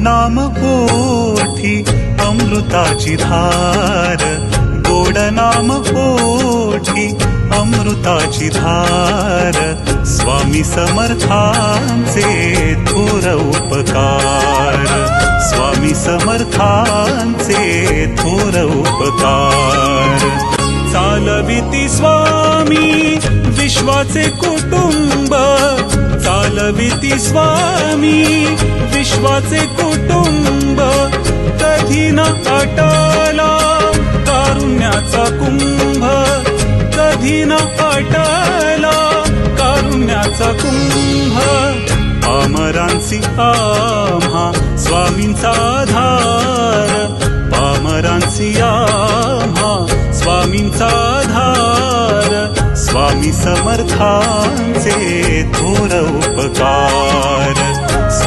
नाम ओठी अमृताची धार, गोड नाम ओठी अमृताची धार, स्वामी समर्थांचे थोर उपकार, स्वामी समर्थांचे थोर उपकार. चालविती स्वामी विश्वाचे कुटुंब, चालविती स्वामी विश्वाचे कुटुंब, कधी न अटला कारुण्याचा कुंभ, कधी न अटला कारुण्याचा कुंभ. पामरांची आम्हा स्वामींचा आधार, पामरांची आम्हा स्वामींचा आधार, स्वामी समर्थांचे थोर उपकार.